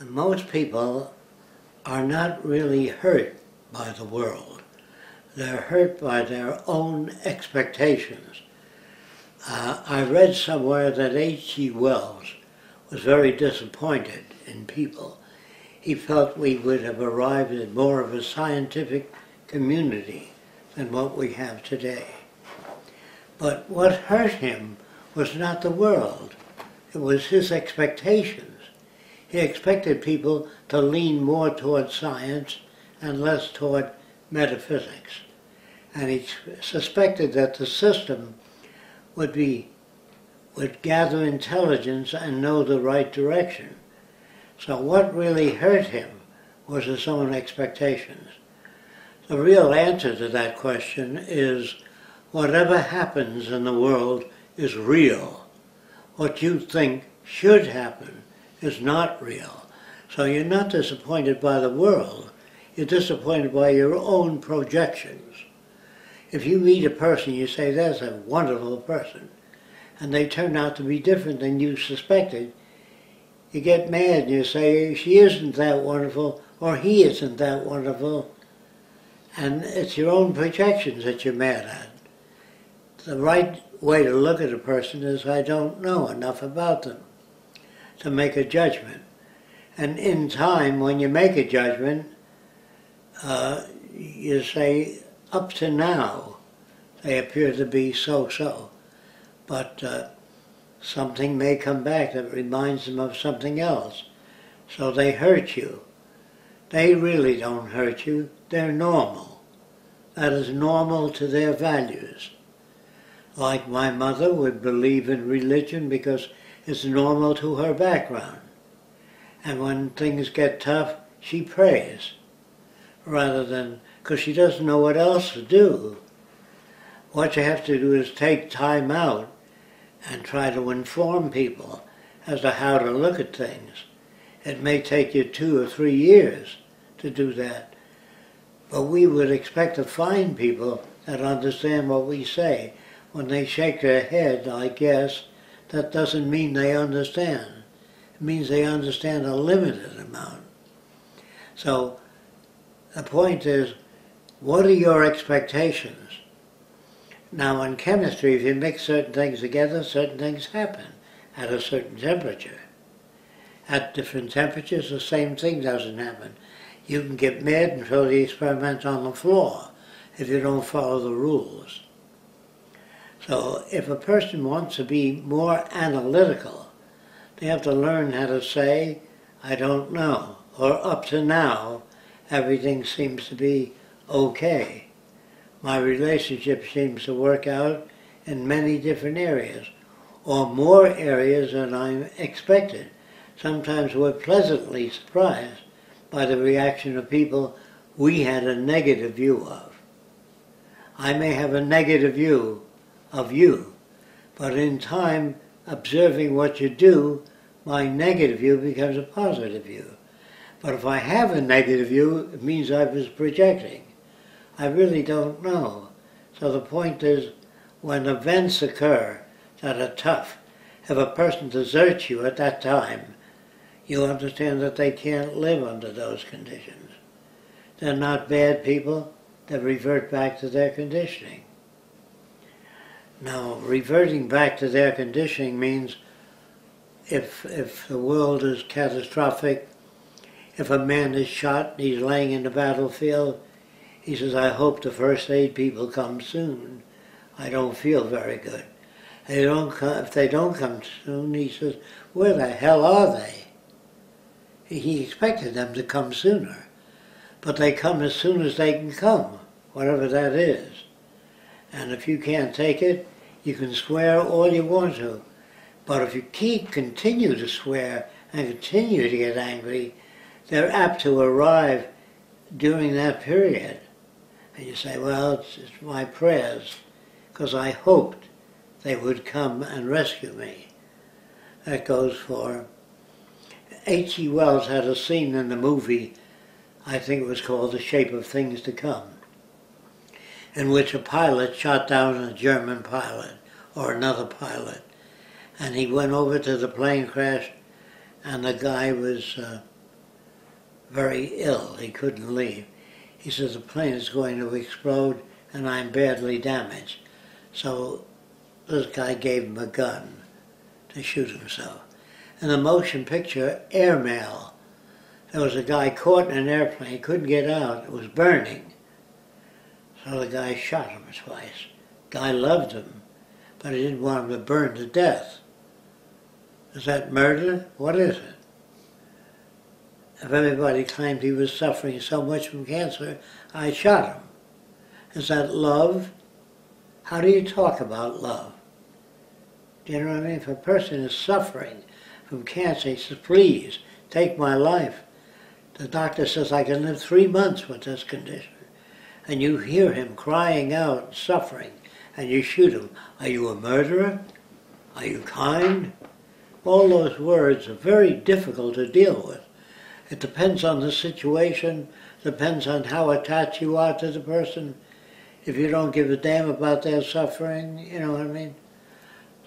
Most people are not really hurt by the world. They're hurt by their own expectations. I read somewhere that H.G. Wells was very disappointed in people. He felt we would have arrived at more of a scientific community than what we have today. But what hurt him was not the world. It was his expectations. He expected people to lean more toward science and less toward metaphysics. And he suspected that the system would gather intelligence and know the right direction. So what really hurt him was his own expectations. The real answer to that question is whatever happens in the world is real. What you think should happen is not real. So you're not disappointed by the world, you're disappointed by your own projections. If you meet a person, you say, that's a wonderful person, and they turn out to be different than you suspected, you get mad and you say, she isn't that wonderful, or he isn't that wonderful, and it's your own projections that you're mad at. The right way to look at a person is, I don't know enough about them to make a judgment. And in time, when you make a judgment, you say, up to now, they appear to be so-so. But something may come back that reminds them of something else. So they hurt you. They really don't hurt you. They're normal. That is normal to their values. Like my mother would believe in religion because it's normal to her background. And when things get tough, she prays, rather than, because she doesn't know what else to do. What you have to do is take time out and try to inform people as to how to look at things. It may take you 2 or 3 years to do that, but we would expect to find people that understand what we say. When they shake their head, I guess, that doesn't mean they understand. It means they understand a limited amount. So the point is, what are your expectations? Now in chemistry, if you mix certain things together, certain things happen at a certain temperature. At different temperatures, the same thing doesn't happen. You can get mad and throw the experiment on the floor if you don't follow the rules. So if a person wants to be more analytical, they have to learn how to say, I don't know, or up to now, everything seems to be okay. My relationship seems to work out in many different areas, or more areas than I expected. Sometimes we're pleasantly surprised by the reaction of people we had a negative view of. I may have a negative view of you, but in time, observing what you do, my negative view becomes a positive view. But if I have a negative view, it means I was projecting. I really don't know. So the point is, when events occur that are tough, if a person deserts you at that time, you understand that they can't live under those conditions. They're not bad people, they revert back to their conditioning. Now, reverting back to their conditioning means if the world is catastrophic, if a man is shot and he's laying in the battlefield, he says, I hope the first aid people come soon. I don't feel very good. If they don't come soon, he says, where the hell are they? He expected them to come sooner, but they come as soon as they can come, whatever that is. And if you can't take it, you can swear all you want to. But if you continue to swear and continue to get angry, they're apt to arrive during that period. And you say, well, it's my prayers, because I hoped they would come and rescue me. That goes for... H.G. Wells had a scene in the movie, I think it was called The Shape of Things to Come, in which a pilot shot down a German pilot, or another pilot, and he went over to the plane crash, and the guy was very ill. He couldn't leave. He says the plane is going to explode and I'm badly damaged. So this guy gave him a gun to shoot himself. In the motion picture Airmail, there was a guy caught in an airplane. He couldn't get out. It was burning. So the guy shot him twice. Guy loved him, but he didn't want him to burn to death. Is that murder? What is it? If everybody claimed he was suffering so much from cancer, I shot him. Is that love? How do you talk about love? Do you know what I mean? If a person is suffering from cancer, he says, please, take my life. The doctor says, I can live 3 months with this condition. And you hear him crying out, suffering, and you shoot him. Are you a murderer? Are you kind? All those words are very difficult to deal with. It depends on the situation, depends on how attached you are to the person. If you don't give a damn about their suffering, you know what I mean?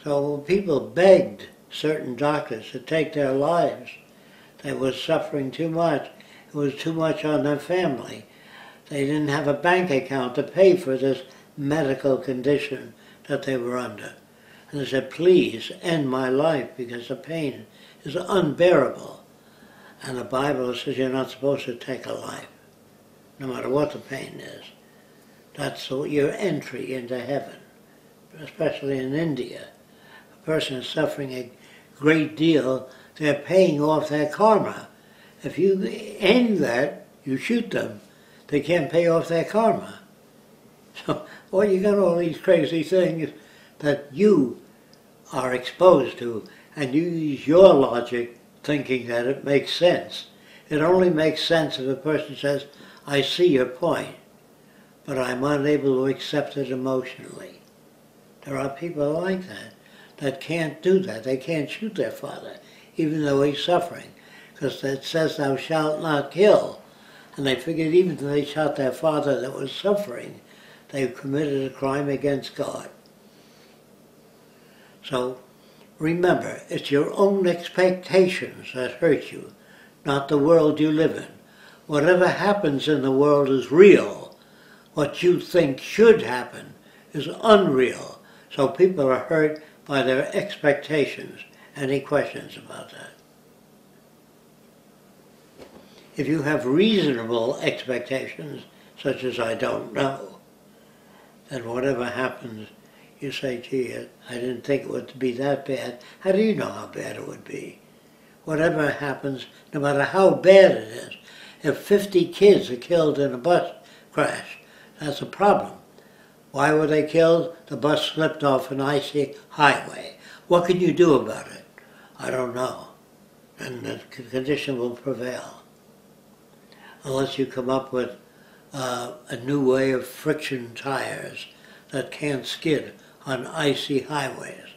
So people begged certain doctors to take their lives. They were suffering too much. It was too much on their family. They didn't have a bank account to pay for this medical condition that they were under. And they said, please end my life because the pain is unbearable. And the Bible says you're not supposed to take a life, no matter what the pain is. That's your entry into heaven, especially in India. A person is suffering a great deal, they're paying off their karma. If you end that, you shoot them, they can't pay off their karma. So, well, you got all these crazy things that you are exposed to, and you use your logic thinking that it makes sense. It only makes sense if a person says, I see your point, but I'm unable to accept it emotionally. There are people like that can't do that. They can't shoot their father, even though he's suffering, because it says thou shalt not kill. And they figured even if they shot their father that was suffering, they committed a crime against God. So remember, it's your own expectations that hurt you, not the world you live in. Whatever happens in the world is real. What you think should happen is unreal. So people are hurt by their expectations. Any questions about that? If you have reasonable expectations, such as I don't know, then whatever happens, you say, gee, I didn't think it would be that bad. How do you know how bad it would be? Whatever happens, no matter how bad it is, if 50 kids are killed in a bus crash, that's a problem. Why were they killed? The bus slipped off an icy highway. What can you do about it? I don't know. And the condition will prevail. Unless you come up with a new way of friction tires that can't skid on icy highways.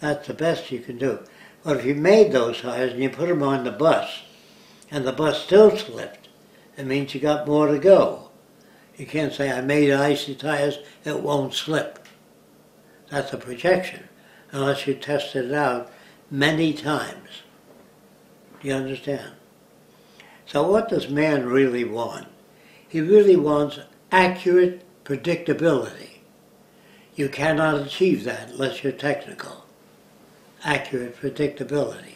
That's the best you can do. But if you made those tires and you put them on the bus, and the bus still slipped, it means you got more to go. You can't say, I made icy tires, it won't slip. That's a projection, unless you tested it out many times. Do you understand? So what does man really want? He really wants accurate predictability. You cannot achieve that unless you're technical. Accurate predictability.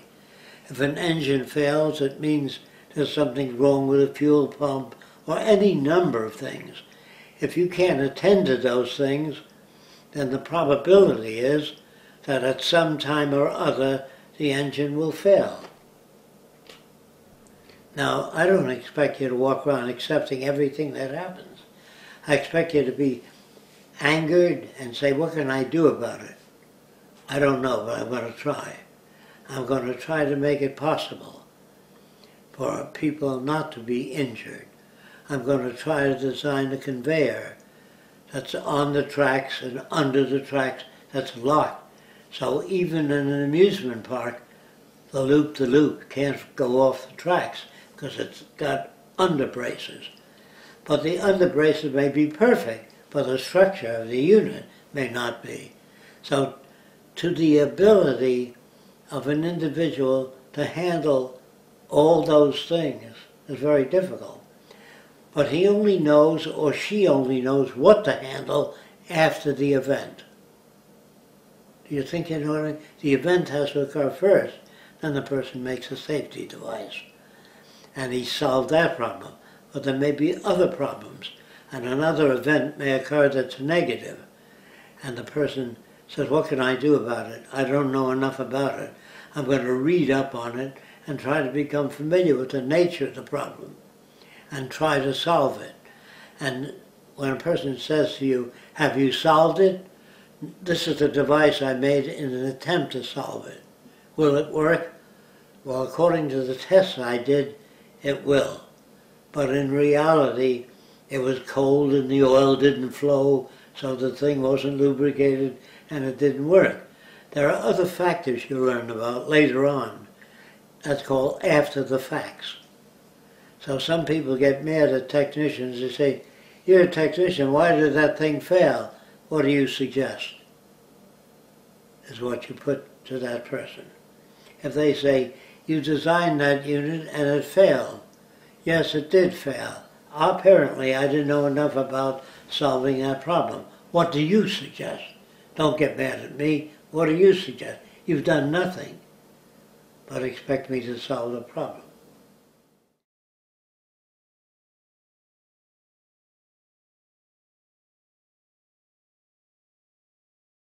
If an engine fails, it means there's something wrong with a fuel pump or any number of things. If you can't attend to those things, then the probability is that at some time or other the engine will fail. Now, I don't expect you to walk around accepting everything that happens. I expect you to be angered and say, what can I do about it? I don't know, but I'm going to try. I'm going to try to make it possible for people not to be injured. I'm going to try to design a conveyor that's on the tracks and under the tracks that's locked. So even in an amusement park, the loop can't go off the tracks because it's got underbraces. But the underbraces may be perfect, but the structure of the unit may not be. So to the ability of an individual to handle all those things It's very difficult. But he only knows, or she only knows, what to handle after the event. Do you think you know what I mean? The event has to occur first, then the person makes a safety device. And he solved that problem. But there may be other problems, and another event may occur that's negative. And the person says, what can I do about it? I don't know enough about it. I'm going to read up on it and try to become familiar with the nature of the problem and try to solve it. And when a person says to you, have you solved it? This is the device I made in an attempt to solve it. Will it work? Well, according to the tests I did, it will. But in reality, it was cold and the oil didn't flow, so the thing wasn't lubricated and it didn't work. There are other factors you learn about later on. That's called after the facts. So some people get mad at technicians. They say, you're a technician, why did that thing fail? What do you suggest? Is what you put to that person. If they say, you designed that unit and it failed. Yes, it did fail. Apparently, I didn't know enough about solving that problem. What do you suggest? Don't get mad at me. What do you suggest? You've done nothing but expect me to solve the problem.